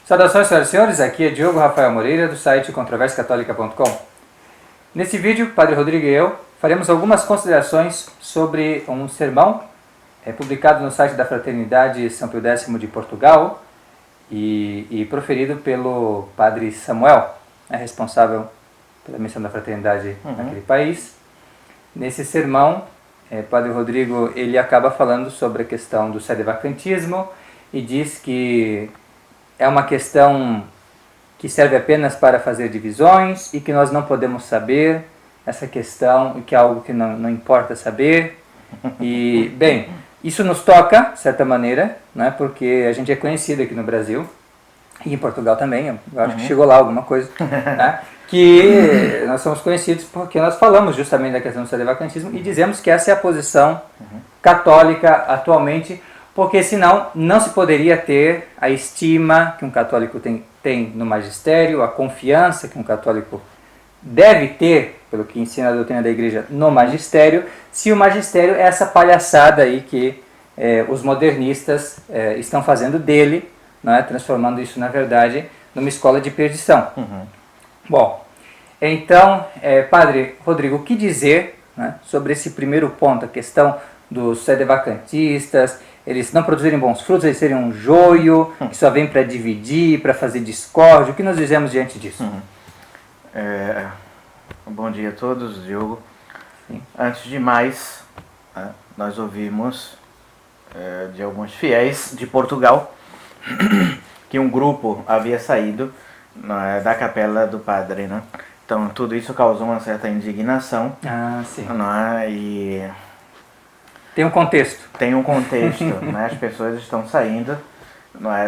Saudações, senhoras e senhores, aqui é Diogo Rafael Moreira, do site controversiacatólica.com. Nesse vídeo, Padre Rodrigo e eu faremos algumas considerações sobre um sermão publicado no site da Fraternidade São Pio X de Portugal e proferido pelo Padre Samuel, responsável pela missão da Fraternidade naquele país. Nesse sermão, Padre Rodrigo ele acaba falando sobre a questão do sedevacantismo e diz que é uma questão que serve apenas para fazer divisões e que nós não podemos saber essa questão e que é algo que não importa saber. E, bem, isso nos toca, de certa maneira, né, porque a gente é conhecido aqui no Brasil e em Portugal também, eu acho que chegou lá alguma coisa, né, que nós somos conhecidos porque nós falamos justamente da questão do sedevacantismo e dizemos que essa é a posição católica atualmente, porque senão não se poderia ter a estima que um católico tem no magistério, a confiança que um católico deve ter, pelo que ensina a doutrina da igreja, no magistério, se o magistério é essa palhaçada aí que os modernistas estão fazendo dele, né, transformando isso, na verdade, numa escola de perdição. Bom, então, Padre Rodrigo, o que dizer, né, sobre esse primeiro ponto, a questão dos sedevacantistas, eles não produzirem bons frutos, eles serem um joio, que só vem para dividir, para fazer discórdia. O que nós dizemos diante disso? Bom dia a todos, Diogo. Sim. Antes de mais, nós ouvimos de alguns fiéis de Portugal que um grupo havia saído da capela do padre, né? Então tudo isso causou uma certa indignação. Sim. E tem um contexto. Tem um contexto, né? As pessoas estão saindo,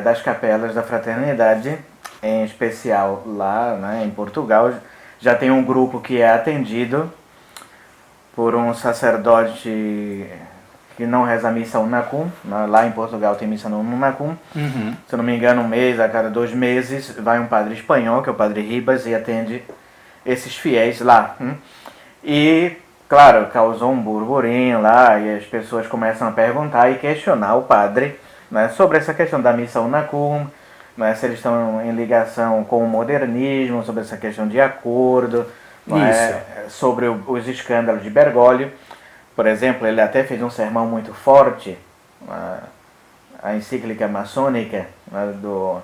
das capelas da fraternidade, em especial lá, né, em Portugal. Já tem um grupo que é atendido por um sacerdote que não reza a missa Unacum. Lá em Portugal tem missa no Unacum. Se eu não me engano, um mês, a cada 2 meses, vai um padre espanhol, que é o padre Ribas, e atende esses fiéis lá. E, claro, causou um burburinho lá, e as pessoas começam a perguntar e questionar o padre, né, sobre essa questão da missa Unacum, né, se eles estão em ligação com o modernismo, sobre essa questão de acordo, sobre os escândalos de Bergoglio. Por exemplo, ele até fez um sermão muito forte, a encíclica maçônica, né, do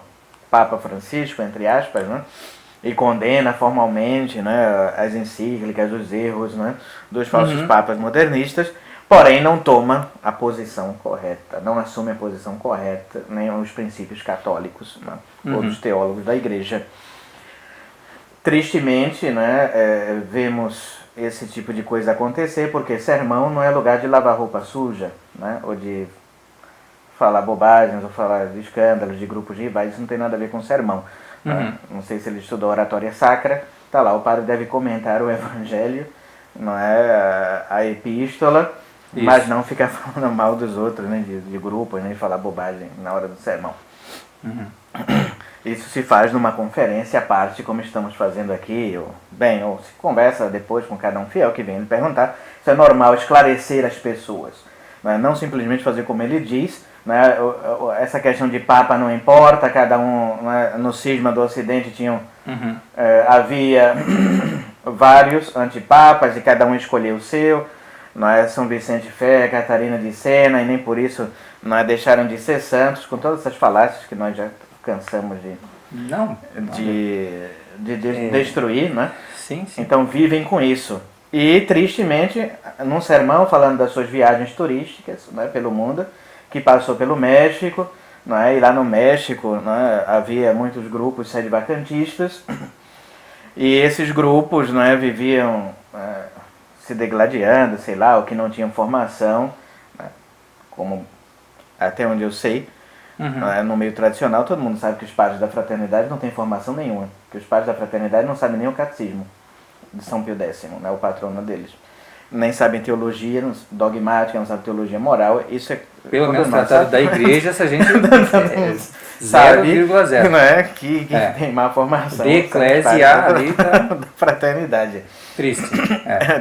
Papa Francisco, entre aspas, né, e condena formalmente, né, as encíclicas, os erros, né, dos falsos papas modernistas, porém não toma a posição correta, não assume a posição correta, nem os princípios católicos, né, ou dos teólogos da igreja. Tristemente, né, vemos esse tipo de coisa acontecer, porque sermão não é lugar de lavar roupa suja, né, ou de falar bobagens, ou falar de escândalos, de grupos de rivais. Isso não tem nada a ver com sermão. Né? Não sei se ele estudou oratória sacra, tá lá, o padre deve comentar o evangelho, não é, a epístola, isso, mas não ficar falando mal dos outros, né, de grupos, nem falar bobagem na hora do sermão. Isso se faz numa conferência à parte, como estamos fazendo aqui, ou se conversa depois com cada um fiel que vem lhe perguntar. Isso é normal, esclarecer as pessoas, né? Não simplesmente fazer como ele diz, né? Essa questão de papa não importa, cada um, né, no cisma do Ocidente havia vários antipapas e cada um escolheu o seu, não é? São Vicente Ferrer, Catarina de Sena, e nem por isso não deixaram de ser santos, com todas essas falácias que nós já cansamos de destruir, né? Sim. Então vivem com isso. E tristemente, num sermão falando das suas viagens turísticas, né, pelo mundo, que passou pelo México, né, e lá no México, né, havia muitos grupos sedevacantistas, e esses grupos, né, viviam se degladiando, sei lá, ou que não tinham formação, né, como até onde eu sei. No meio tradicional, todo mundo sabe que os padres da fraternidade não têm formação nenhuma, que os padres da fraternidade não sabem nem o catecismo de São Pio X, né, o patrono deles. Nem sabem teologia dogmática, não sabem teologia moral. Isso é pelo menos tratado da igreja, se a gente sabe, 0,0, né, que tem má formação. De eclésia ali tá da fraternidade. Triste.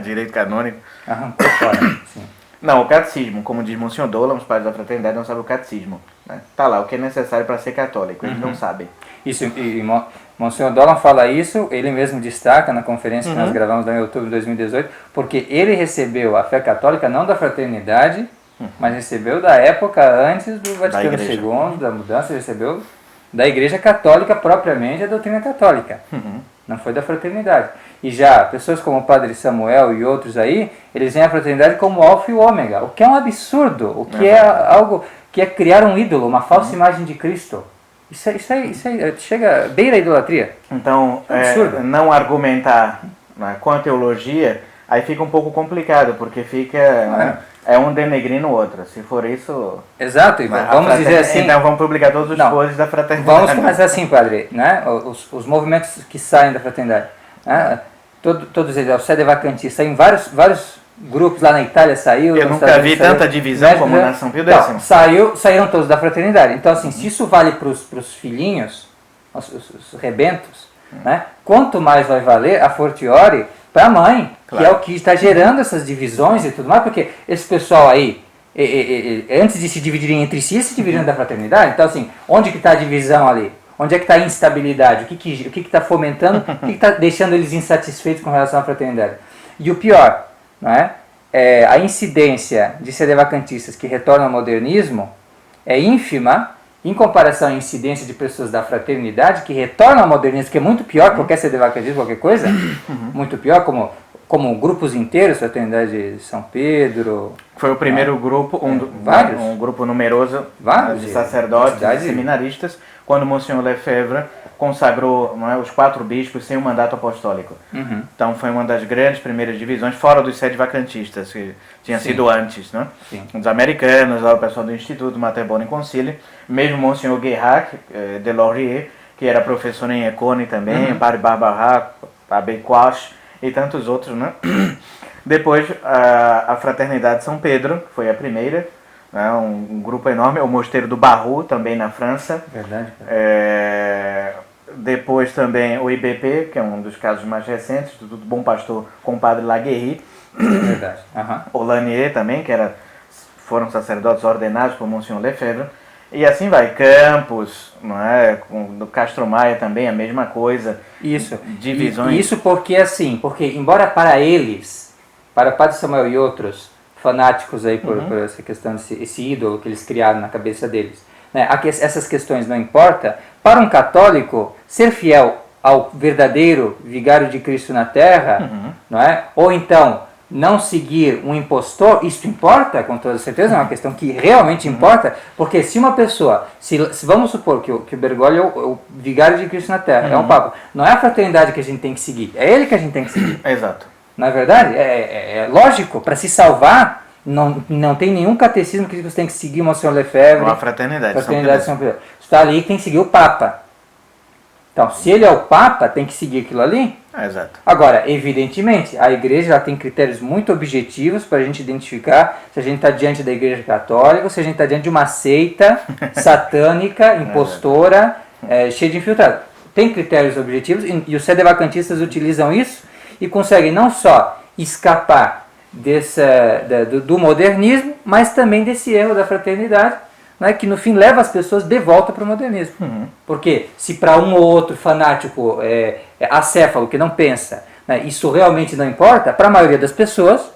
Direito canônico. Arrancou fora. Sim. Não, o catecismo, como diz Monsenhor Dolan, os padres da fraternidade não sabem o catecismo. Né? Tá lá, o que é necessário para ser católico, eles não sabem. Isso, e Monsenhor Dolan fala isso, ele mesmo destaca na conferência que nós gravamos lá em outubro de 2018, porque ele recebeu a fé católica não da fraternidade, mas recebeu da época antes do Vaticano II, da mudança, recebeu da Igreja Católica propriamente, a doutrina católica. Não foi da fraternidade. E já pessoas como o Padre Samuel e outros aí, eles veem a fraternidade como o alfa e o ômega, o que é um absurdo, o que é algo que é criar um ídolo, uma falsa imagem de Cristo. Isso aí chega beira a idolatria. Então, não argumentar, né, com a teologia, aí fica um pouco complicado, porque fica é um denegrindo o outro. Se for isso... Exato, vamos dizer assim... Então vamos publicar todos os poses da fraternidade. Vamos começar assim, padre, né? Os movimentos que saem da fraternidade. Né? Todos eles, o sede vacantista, em vários grupos lá na Itália saiu. Eu nunca vi tanta divisão como na São Pio X. Saíram todos da fraternidade. Então, assim, se isso vale para os filhinhos, os rebentos, né? Quanto mais vai valer a fortiori para a mãe, que é o que está gerando essas divisões e tudo mais, porque esse pessoal aí, antes de se dividirem entre si, eles se dividiram da fraternidade. Então, assim, onde que está a divisão ali? Onde é que está a instabilidade? O que está fomentando? O que está deixando eles insatisfeitos com relação à fraternidade? E o pior, não é? A incidência de sedevacantistas que retornam ao modernismo é ínfima em comparação à incidência de pessoas da fraternidade que retornam ao modernismo, que é muito pior que qualquer sedevacantismo, qualquer coisa, muito pior, como grupos inteiros, Fraternidade de São Pedro... Foi o primeiro grupo, um grupo numeroso de sacerdotes e seminaristas, quando Monsenhor Lefebvre consagrou os 4 bispos sem um mandato apostólico. Então foi uma das grandes primeiras divisões, fora dos sedevacantistas, que tinha sido antes. Né? Os americanos, lá o pessoal do Instituto Mater Boni Concili, mesmo Monsenhor Guérac de Laurier, que era professor em Econe também, Padre Barbara, Abbé Quash e tantos outros. Né? Depois a Fraternidade São Pedro, que foi a primeira, né? Um grupo enorme, o Mosteiro do Barru, também na França. Verdade. Depois também o IBP, que é um dos casos mais recentes, do Bom Pastor com o Padre Laguerre. Verdade. O Lanier também, foram sacerdotes ordenados por Monsenhor Lefebvre. E assim vai, Campos, não é? Do Castro Maia também, a mesma coisa. Isso. Divisões. Isso porque embora para eles, para o Padre Samuel e outros fanáticos aí por essa questão, esse ídolo que eles criaram na cabeça deles, né? Essas questões não importam, para um católico, ser fiel ao verdadeiro vigário de Cristo na Terra, não é? Ou então não seguir um impostor, isso importa, com toda certeza, é uma questão que realmente importa, porque se uma pessoa, se vamos supor que o Bergoglio é o vigário de Cristo na Terra, é um papa, não é a fraternidade que a gente tem que seguir, é ele que a gente tem que seguir. Exato. Na verdade, é lógico, para se salvar, não tem nenhum catecismo que você tem que seguir o Monsenhor Lefebvre. A fraternidade de São Pedro. Está ali que tem que seguir o Papa. Então, se ele é o Papa, tem que seguir aquilo ali. Exato. Agora, evidentemente, a Igreja já tem critérios muito objetivos para a gente identificar se a gente está diante da Igreja Católica ou se a gente está diante de uma seita satânica, impostora, cheia de infiltrados. Tem critérios objetivos e os sedevacantistas utilizam isso e conseguem não só escapar do modernismo, mas também desse erro da fraternidade, né, que no fim leva as pessoas de volta para o modernismo. Porque se para um ou outro fanático acéfalo que não pensa, né, isso realmente não importa, para a maioria das pessoas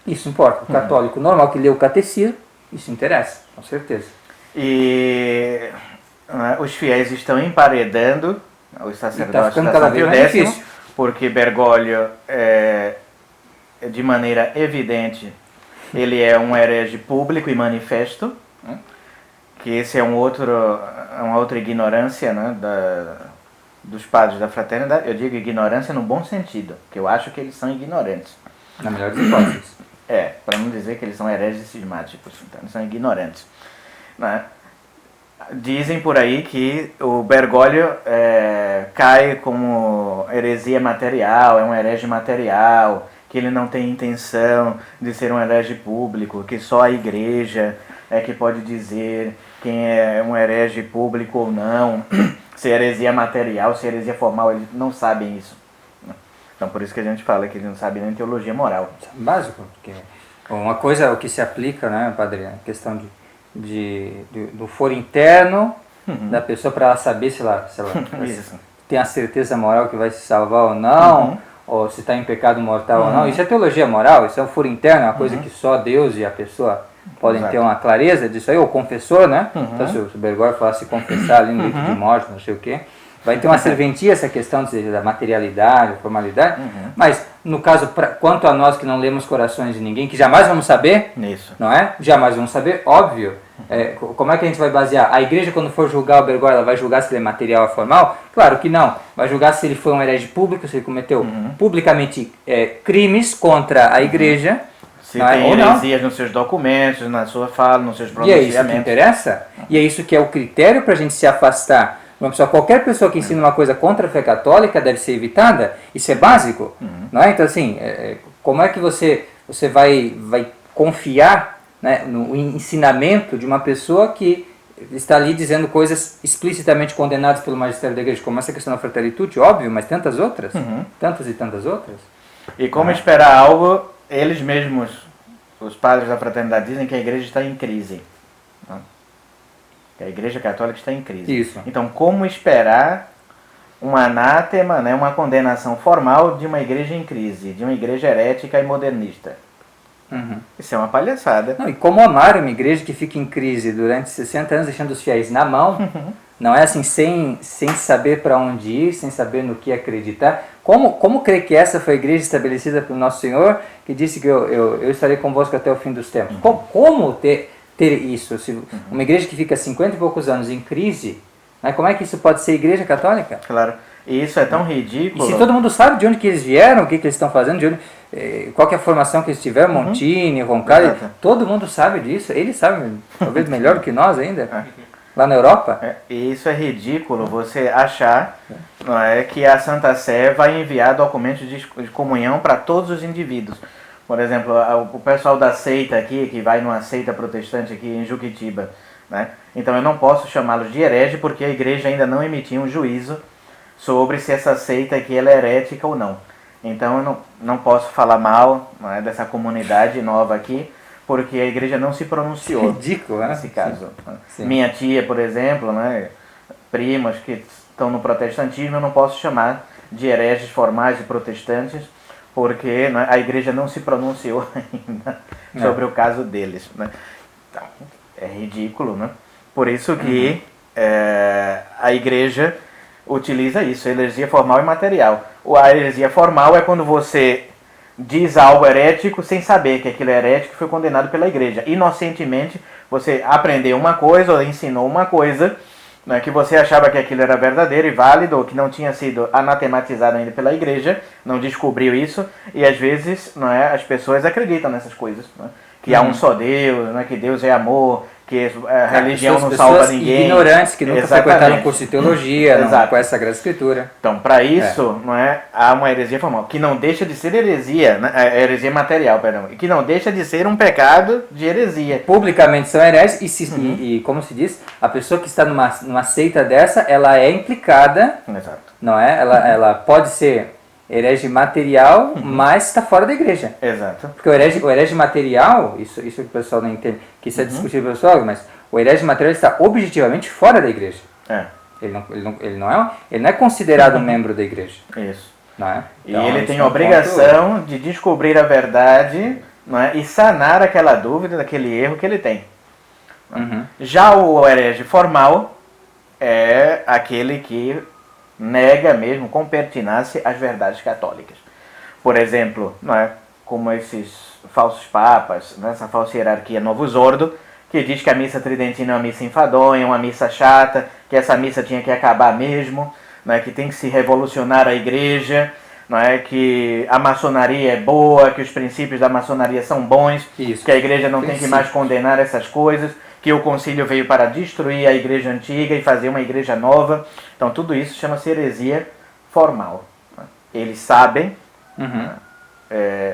isso importa. O católico normal que lê o catecismo, isso interessa, com certeza. E os fiéis estão emparedando os sacerdotes da São Pio X, porque Bergoglio, de maneira evidente, ele é um herege público e manifesto, né? Que esse é uma outra ignorância, né, dos padres da fraternidade. Eu digo ignorância no bom sentido, que eu acho que eles são ignorantes. Na melhor das hipóteses. Para não dizer que eles são hereges cismáticos, então eles são ignorantes. Né? Dizem por aí que o Bergoglio cai como heresia material, é um herege material, que ele não tem intenção de ser um herege público, que só a igreja é que pode dizer quem é um herege público ou não, se é heresia material, se é heresia formal, eles não sabem isso. Então por isso que a gente fala que eles não sabem nem teologia moral. Básico, porque Uma coisa, o que se aplica, né, padre, a questão do foro interno da pessoa para ela saber se ela tem a certeza moral que vai se salvar ou não, ou se está em pecado mortal ou não. Isso é teologia moral, isso é um foro interno, é uma coisa que só Deus e a pessoa podem ter uma clareza disso aí, ou o confessor, né? Então se o Bergoglio falar se confessar ali no leito de morte, não sei o quê, vai ter uma serventia essa questão da materialidade, formalidade, mas no caso, quanto a nós que não lemos corações de ninguém, que jamais vamos saber, não é? Jamais vamos saber, óbvio. Como é que a gente vai basear? A igreja, quando for julgar o Bergoglio, ela vai julgar se ele é material ou formal? Claro que não. Vai julgar se ele foi um herege público, se ele cometeu publicamente crimes contra a igreja. Se tem heresias nos seus documentos, na sua fala, nos seus pronunciamentos. E é isso que interessa? E é isso que é o critério para a gente se afastar. Qualquer pessoa que ensina uma coisa contra a fé católica deve ser evitada. Isso é básico. Não é? Então, assim, como é que você vai confiar, né, no ensinamento de uma pessoa que está ali dizendo coisas explicitamente condenadas pelo magistério da igreja, como essa questão da Fratelli Tutti, óbvio, mas tantas outras, tantas e tantas outras. E como esperar algo, eles mesmos, os padres da fraternidade, dizem que a igreja está em crise. Que a igreja católica está em crise. Isso. Então, como esperar um anátema, né, uma condenação formal de uma igreja em crise, de uma igreja herética e modernista? Isso é uma palhaçada. Não, e como amar uma igreja que fica em crise durante 60 anos, deixando os fiéis na mão, não é assim, sem saber para onde ir, sem saber no que acreditar. Como crer que essa foi a igreja estabelecida pelo Nosso Senhor, que disse que eu estarei convosco até o fim dos tempos? Como ter isso? Se uma igreja que fica 50 e poucos anos em crise, né, como é que isso pode ser igreja católica? Claro. E isso é tão ridículo. E se todo mundo sabe de onde que eles vieram, o que eles estão fazendo, qual que é a formação que eles tiveram, Montini, Roncalli, todo mundo sabe disso. Eles sabem, talvez melhor do que nós ainda, lá na Europa. E isso é ridículo, você achar, não é, que a Santa Sé vai enviar documentos de comunhão para todos os indivíduos. Por exemplo, o pessoal da seita aqui, que vai numa seita protestante aqui em Juquitiba, né? Então eu não posso chamá-los de herege porque a igreja ainda não emitiu um juízo sobre se essa seita aqui ela é herética ou não. Então eu não posso falar mal, não é, dessa comunidade nova aqui, porque a igreja não se pronunciou. Ridículo, nesse caso. Sim. Minha tia, por exemplo, né, primas que estão no protestantismo, eu não posso chamar de hereges formais e protestantes, porque, né, a igreja não se pronunciou ainda sobre o caso deles. Né? Então, é ridículo, né? Por isso que a igreja utiliza isso, heresia formal e material. A heresia formal é quando você diz algo herético sem saber que aquilo é herético e foi condenado pela igreja. Inocentemente, você aprendeu uma coisa ou ensinou uma coisa, né, que você achava que aquilo era verdadeiro e válido, ou que não tinha sido anatematizado ainda pela igreja, não descobriu isso, e às vezes, não é, as pessoas acreditam nessas coisas, né, que há um só Deus, né, que Deus é amor, que a religião não salva ninguém. Ignorantes que nunca frequentaram um curso de teologia, não conhecem a Sagrada Escritura. Então, para isso, não é, há uma heresia formal, que não deixa de ser heresia, né, heresia material, perdão, e que não deixa de ser um pecado de heresia. Publicamente são hereges e como se diz, a pessoa que está numa seita dessa, ela é implicada, não é? Ela pode ser herege material, mas está fora da igreja. Exato. Porque o herege material, isso que o pessoal não entende, que isso é discutível pessoal, mas o herege material está objetivamente fora da igreja. Ele não é considerado membro da igreja. Isso. Não é? Então, e ele tem a obrigação de descobrir a verdade, não é? E sanar aquela dúvida, daquele erro que ele tem. Já o herege formal é aquele que nega mesmo com pertinácia as verdades católicas. Por exemplo, não é, como esses falsos papas, né, essa falsa hierarquia Novus Ordo, que diz que a missa tridentina é uma missa enfadonha, uma missa chata, que essa missa tinha que acabar mesmo, não é, que tem que se revolucionar a igreja, não é, que a maçonaria é boa, que os princípios da maçonaria são bons, que a igreja não tem que mais condenar essas coisas, que o concílio veio para destruir a igreja antiga e fazer uma igreja nova. Então tudo isso chama-se heresia formal. Eles sabem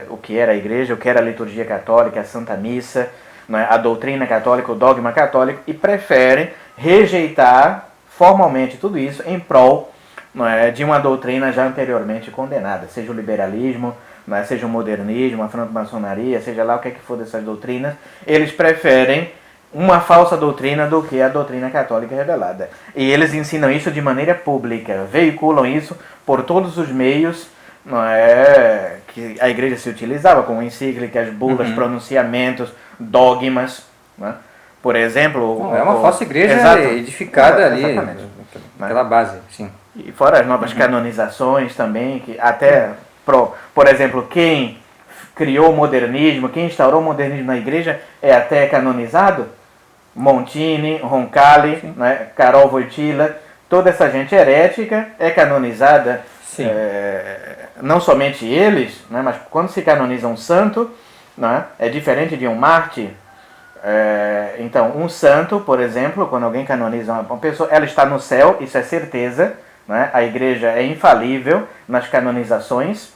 o que era a igreja, o que era a liturgia católica, a Santa Missa, não é, a doutrina católica, o dogma católico, e preferem rejeitar formalmente tudo isso em prol, não é, de uma doutrina já anteriormente condenada, seja o liberalismo, né, seja o modernismo, a francmaçonaria, seja lá o que é que for dessas doutrinas, eles preferem uma falsa doutrina do que a doutrina católica revelada. E eles ensinam isso de maneira pública, veiculam isso por todos os meios, não é, que a igreja se utilizava, como encíclicas, bulas, pronunciamentos, dogmas, né? Por exemplo... É uma falsa igreja edificada ali, naquela base, sim. E fora as novas canonizações também, que até, por exemplo, quem criou o modernismo, quem instaurou o modernismo na igreja é até canonizado. Montini, Roncalli, né, Karol Wojtyla, toda essa gente herética é canonizada. Não somente eles, né, mas quando se canoniza um santo, né, é diferente de um mártir. Então, um santo, por exemplo, quando alguém canoniza uma pessoa, ela está no céu, isso é certeza, né? A igreja é infalível nas canonizações.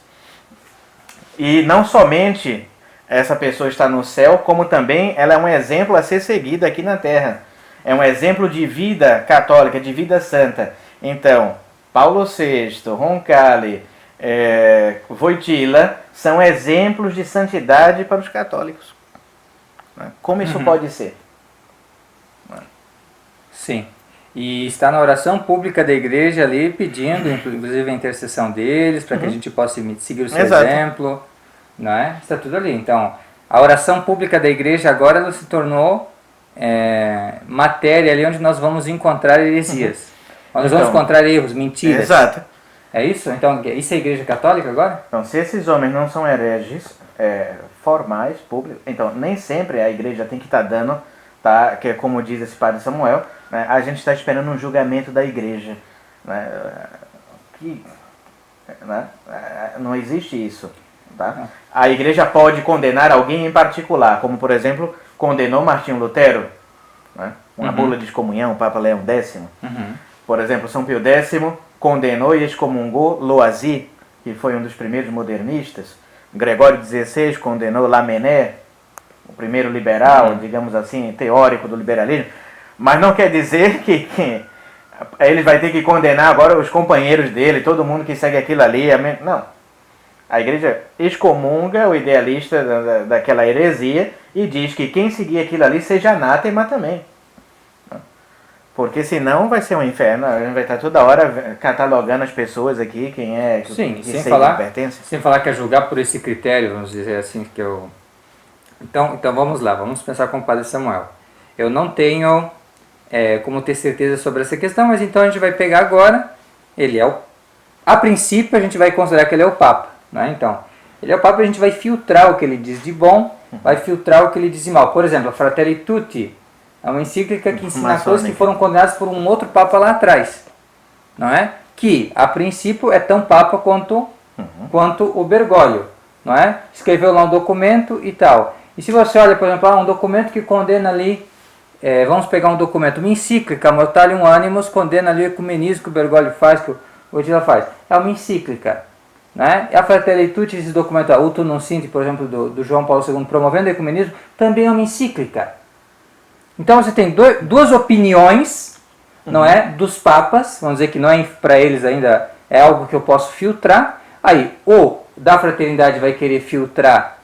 E não somente essa pessoa está no céu, como também ela é um exemplo a ser seguido aqui na terra. É um exemplo de vida católica, de vida santa. Então, Paulo VI, Roncalli, Wojtyla são exemplos de santidade para os católicos. Como isso pode ser? Sim. E está na oração pública da igreja ali, pedindo, inclusive, a intercessão deles, para que a gente possa seguir o seu exemplo. Não é? Está tudo ali. Então, a oração pública da igreja agora ela se tornou matéria ali onde nós vamos encontrar heresias. Onde nós vamos encontrar erros, mentiras. Exato. É isso? Então, isso é a igreja católica agora? Então, se esses homens não são hereges formais, públicos, então nem sempre a igreja tem que estar dando, tá, que é como diz esse padre Samuel, né, a gente está esperando um julgamento da igreja. Né, não existe isso. Tá? A igreja pode condenar alguém em particular, como por exemplo, condenou Martinho Lutero, né, uma bula de excomunhão, o Papa Leão X. Por exemplo, São Pio X condenou e excomungou Loisy, que foi um dos primeiros modernistas. Gregório XVI condenou Lamennais, o primeiro liberal, digamos assim, teórico do liberalismo. Mas não quer dizer que ele vai ter que condenar agora os companheiros dele, todo mundo que segue aquilo ali. Não. A igreja excomunga o idealista daquela heresia e diz que quem seguir aquilo ali seja anátema também. Porque senão vai ser um inferno, a gente vai estar toda hora catalogando as pessoas aqui, quem é que pertence. Sem falar que é julgar por esse critério, vamos dizer assim, que eu... Então vamos lá, vamos pensar com o Padre Samuel. Eu não tenho como ter certeza sobre essa questão, mas então a gente vai pegar agora, ele é a princípio a gente vai considerar que ele é o Papa, né? Então, ele é o Papa, a gente vai filtrar o que ele diz de bom, vai filtrar o que ele diz de mal. Por exemplo, a Fratelli Tutti é uma encíclica que ensina coisas que foram condenadas por um outro Papa lá atrás, não é? Que, a princípio, é tão Papa quanto o Bergoglio, não é? Escreveu lá um documento e tal. E se você olha, por exemplo, um documento que condena ali, vamos pegar um documento, uma encíclica, Mortalium Animus, condena ali o ecumenismo que o Bergoglio faz, que o Wojtyla faz. É uma encíclica, né? E a Fratelli Tutti, esse documento, o Tunum Sint, por exemplo, do João Paulo II, promovendo o ecumenismo, também é uma encíclica. Então você tem duas opiniões, não é, dos papas, vamos dizer que não é para eles ainda, é algo que eu posso filtrar. Aí, o da fraternidade vai querer filtrar,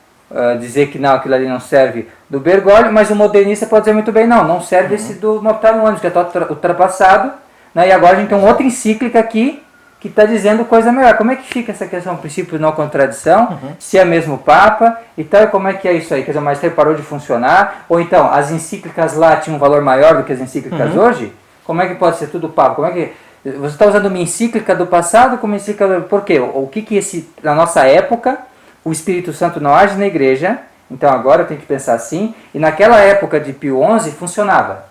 dizer que não, aquilo ali não serve do Bergoglio, mas o modernista pode dizer muito bem, não serve esse do Mortalium Animus, que está ultrapassado, né, e agora a gente tem outra encíclica aqui, que está dizendo coisa melhor. Como é que fica essa questão, princípio de não contradição, se é mesmo o Papa e tal, e como é que é isso aí? Quer dizer, o magistério parou de funcionar? Ou então, as encíclicas lá tinham um valor maior do que as encíclicas hoje? Como é que pode ser tudo Papa? Como é que você está usando uma encíclica do passado como encíclica... Por quê? O que na nossa época, o Espírito Santo não age na igreja, então agora eu tenho que pensar assim, e naquela época de Pio XI funcionava.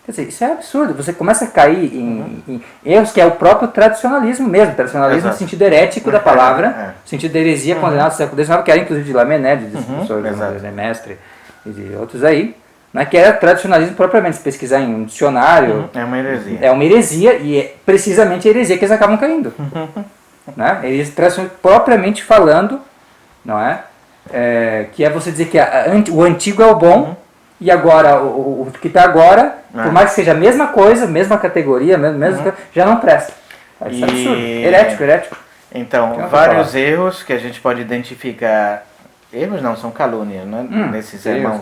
Quer dizer, isso é absurdo. Você começa a cair em erros que é o próprio tradicionalismo mesmo. Tradicionalismo no sentido herético da palavra, no sentido da heresia condenada do século XIX, que era inclusive de Lamennais, de professor Mestre e de outros aí, né, que era tradicionalismo propriamente. Se pesquisar em um dicionário... É uma heresia. É uma heresia e é precisamente a heresia que eles acabam caindo. Né? Eles propriamente falando, não é? Que é você dizer que o antigo é o bom, e agora, o que está agora, por mais que seja a mesma coisa, mesma categoria, já não presta. Isso é absurdo. Herético. Então, vários erros que a gente pode identificar. Erros não, são calúnias, né? Nesse sermão,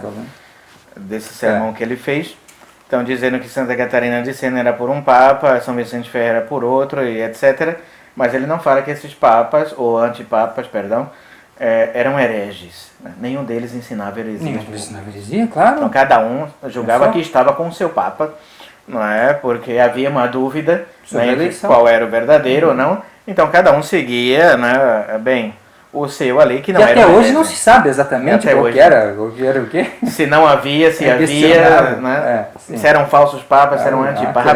desse sermão que ele fez. Estão dizendo que Santa Catarina de Sena era por um papa, São Vicente Ferreira por outro, e etc. Mas ele não fala que esses papas, ou antipapas, perdão, eram hereges. Né? Nenhum deles ensinava heresia. Nenhum deles ensinava heresia, claro. Então cada um julgava que estava com o seu papa, não é? Porque havia uma dúvida, né, entre qual era o verdadeiro ou não. Então cada um seguia, né, bem, o seu ali, que não era. E até hoje não se sabe exatamente o que era o quê. Se não havia, se havia, né? Se eram falsos papas, se eram antipapas.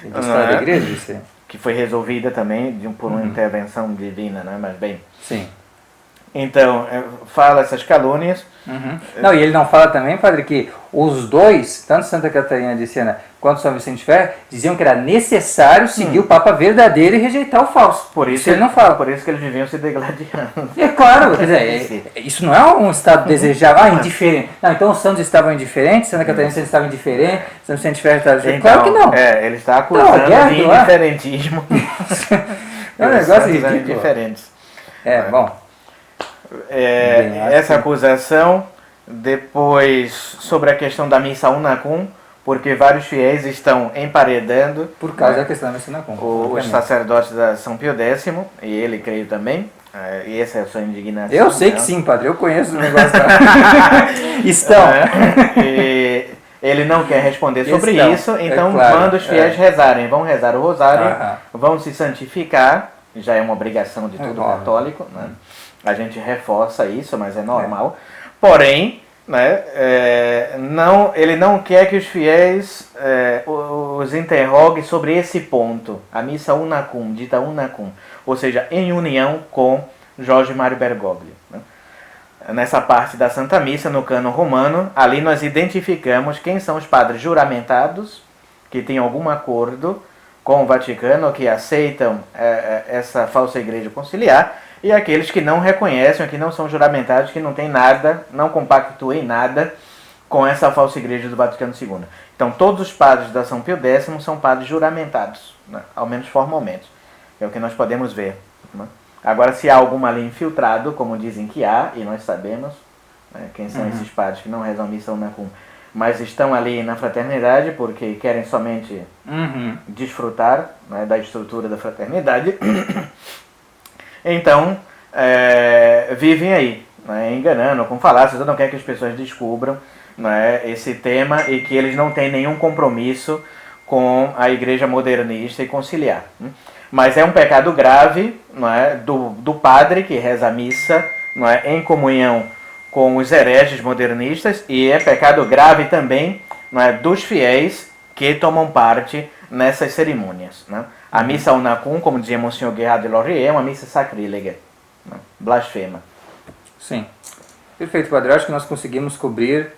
Da história da igreja, isso aí. Que foi resolvida também por uma intervenção divina, né? Mas bem. Sim. Então, fala essas calúnias. Não, e ele não fala também, padre, que os dois, tanto Santa Catarina de Siena quanto São Vicente Ferreira, diziam que era necessário seguir o Papa verdadeiro e rejeitar o falso. Por isso ele não fala. Por isso que eles viviam se degladiando. É claro, quer dizer, isso não é um estado desejável, indiferente. Não, então os santos estavam indiferentes, Santa Catarina de Siena estava indiferente, São Vicente Ferreira estava indiferente. Claro que não. Ele está acusando de indiferentismo. É um negócio ridículo. Indiferentes. Bom. Essa acusação, depois sobre a questão da missa unacum, porque vários fiéis estão emparedando por causa da questão da missa unacum, os sacerdotes da São Pio X, e ele creio também, e essa é a sua indignação. Eu sei que sim, padre, eu conheço o negócio. Estão. E ele não quer responder sobre isso, então manda os fiéis rezarem, vão rezar o rosário, vão se santificar, já é uma obrigação de todo católico, né? A gente reforça isso, mas é normal. Porém, né, ele não quer que os fiéis os interroguem sobre esse ponto. A missa unacum, dita unacum, ou seja, em união com Jorge Mário Bergoglio. Né? Nessa parte da Santa Missa, no cânon romano, ali nós identificamos quem são os padres juramentados, que têm algum acordo com o Vaticano, que aceitam essa falsa igreja conciliar, e aqueles que não reconhecem, que não são juramentados, que não têm nada, não compactuem nada com essa falsa igreja do Vaticano II. Então todos os padres da São Pio X são padres juramentados, né? Ao menos formalmente. É o que nós podemos ver. Né? Agora, se há algum ali infiltrado, como dizem que há, e nós sabemos, né, quem são esses padres que não rezam missa unacum, mas estão ali na fraternidade porque querem somente desfrutar, né, da estrutura da fraternidade, então vivem aí, né, enganando, com falácias. Eu não quero que as pessoas descubram, né, esse tema e que eles não têm nenhum compromisso com a igreja modernista e conciliar. Mas é um pecado grave, não é, do padre que reza a missa, não é, em comunhão com os hereges modernistas, e é pecado grave também, não é, dos fiéis que tomam parte nessas cerimônias. Né? A missa unacum, como dizia Monsenhor Guerra de Laurier, é uma missa sacrílega, né? Blasfema. Sim. Perfeito, padre. Eu acho que nós conseguimos cobrir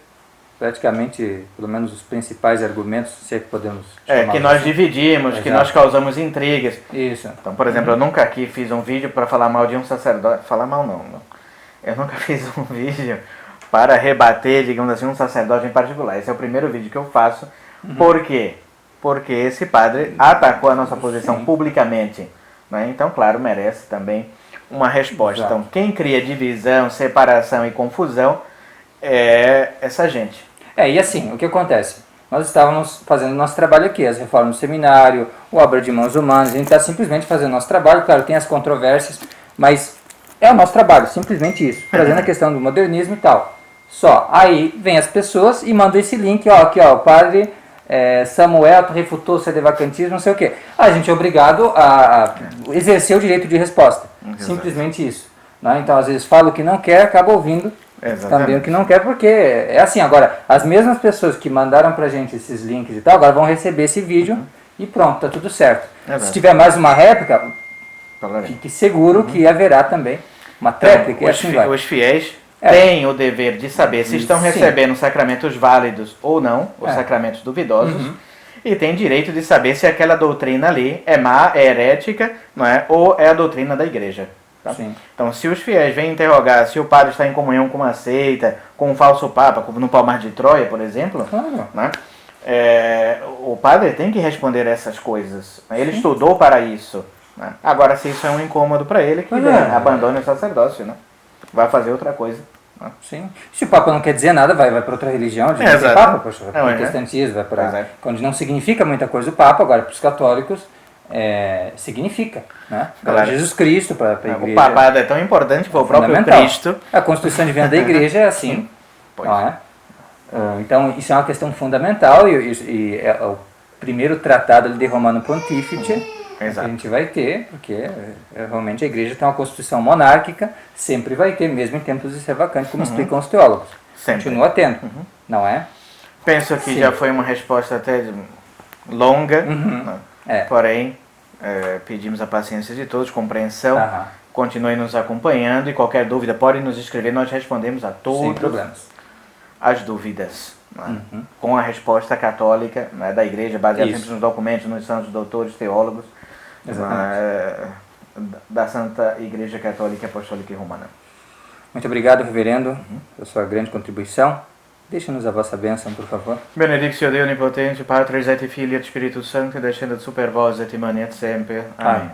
praticamente, pelo menos, os principais argumentos, se é que podemos chamar. Que nós dividimos, que nós causamos intrigas. Isso. Então, por exemplo, eu nunca aqui fiz um vídeo para falar mal de um sacerdote. Falar mal não. Eu nunca fiz um vídeo para rebater, digamos assim, um sacerdote em particular. Esse é o primeiro vídeo que eu faço. Por quê? Porque esse padre atacou a nossa posição publicamente. Né? Então, claro, merece também uma resposta. Exato. Então, quem cria divisão, separação e confusão é essa gente. E assim, o que acontece? Nós estávamos fazendo nosso trabalho aqui, as reformas do seminário, o Obra de Mãos Humanas, a gente está simplesmente fazendo nosso trabalho, claro, tem as controvérsias, mas é o nosso trabalho, simplesmente isso, trazendo a questão do modernismo e tal. Só, aí vem as pessoas e mandam esse link, ó, aqui ó, o padre Samuel refutou o sedevacantismo, não sei o quê. A gente é obrigado a exercer o direito de resposta, simplesmente isso. Né? Então, às vezes fala o que não quer, acaba ouvindo também o que não quer, porque é assim. Agora, as mesmas pessoas que mandaram pra gente esses links e tal, agora vão receber esse vídeo e pronto, tá tudo certo. Se tiver mais uma réplica, fique seguro que haverá também uma tréplica, e assim vai. Os fiéis têm o dever de saber se estão recebendo sacramentos válidos ou não, os sacramentos duvidosos, e têm direito de saber se aquela doutrina ali é má, é herética, não é, ou é a doutrina da igreja. Tá? Então, se os fiéis vêm interrogar se o padre está em comunhão com uma seita, com um falso papa, como no Palmar de Troia, por exemplo, né? O padre tem que responder essas coisas. Ele estudou para isso. né? Agora, se isso é um incômodo para ele, que abandone o sacerdócio, né? Vai fazer outra coisa. Né? Sim. Se o Papa não quer dizer nada, vai para outra religião, de não tem Papa, poxa, vai para o protestantismo, vai para... Quando não significa muita coisa o Papa, agora para os católicos, significa, né? Para Jesus Cristo, para a igreja. O papado é tão importante para o próprio Cristo. A Constituição Divina da Igreja é assim, não é? Então, isso é uma questão fundamental e é o primeiro tratado de Romano Pontífice que a gente vai ter, porque realmente a Igreja tem uma Constituição monárquica, sempre vai ter, mesmo em tempos de ser vacante, como explicam os teólogos. Sempre. Continua tendo, não é? Penso que já foi uma resposta até longa, porém, pedimos a paciência de todos, compreensão. Continuem nos acompanhando e qualquer dúvida podem nos escrever, nós respondemos a todos. Sem problemas. As dúvidas, com a resposta católica, da Igreja, baseada sempre nos documentos, nos santos doutores, teólogos, da Santa Igreja Católica Apostólica e Romana. Muito obrigado, reverendo, pela sua grande contribuição. Deixe-nos a vossa bênção, por favor. Benedictio Dei Onipotente, Patris et Filii et Spiritus Sancti, descendat super vos et manet semper. Amém.